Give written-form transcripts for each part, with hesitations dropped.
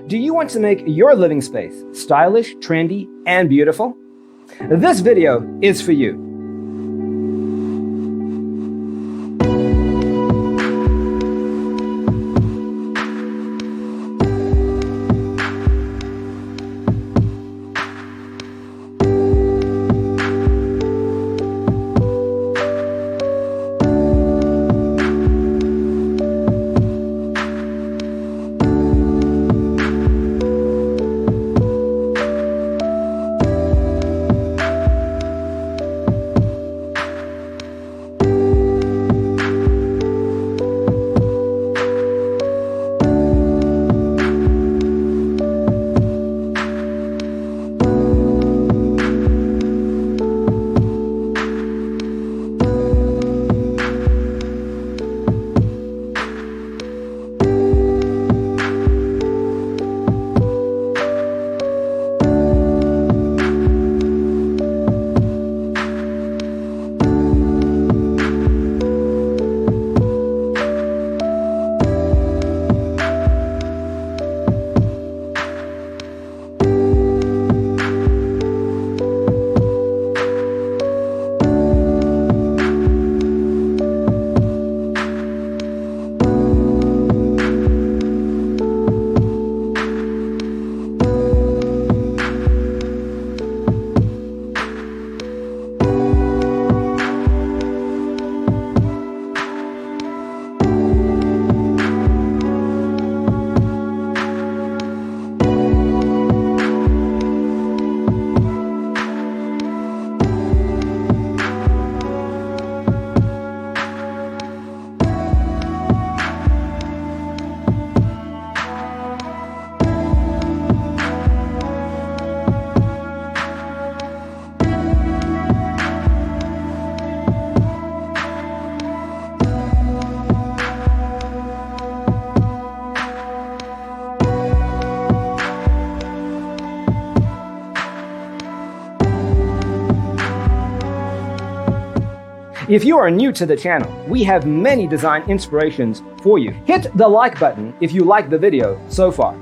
Do you want to make your living space stylish, trendy, and beautiful? This video is for you. If you are new to the channel, we have many design inspirations for you. Hit the like button if you like the video so far.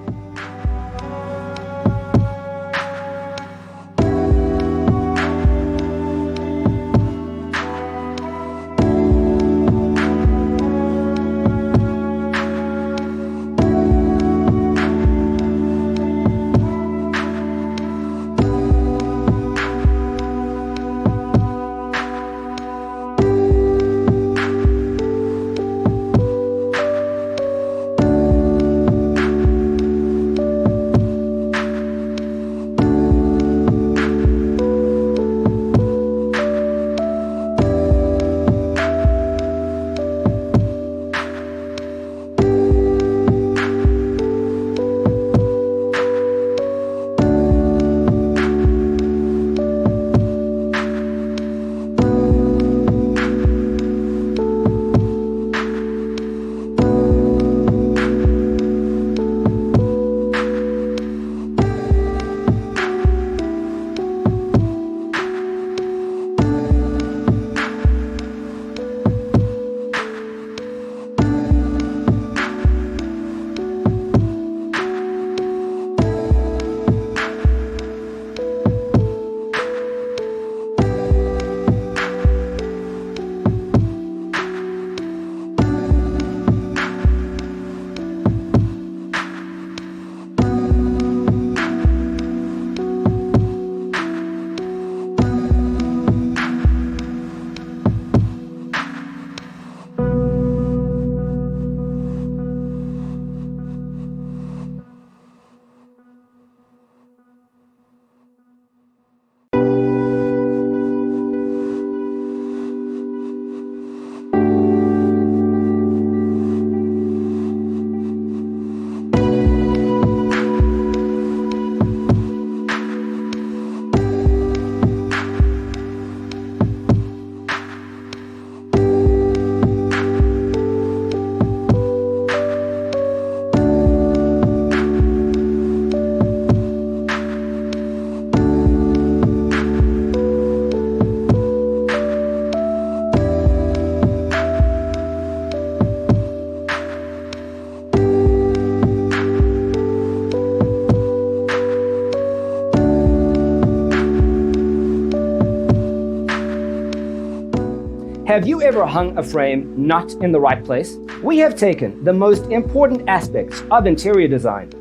Have you ever hung a frame not in the right place? We have taken the most important aspects of interior design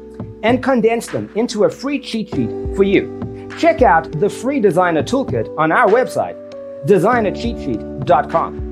and condensed them into a free cheat sheet for you. Check out the free designer toolkit on our website, designercheatsheet.com.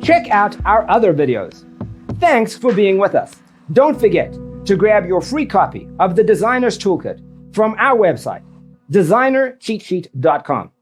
Check out our other videos. Thanks for being with us. Don't forget to grab your free copy of the Designer's Toolkit from our website, designercheatsheet.com.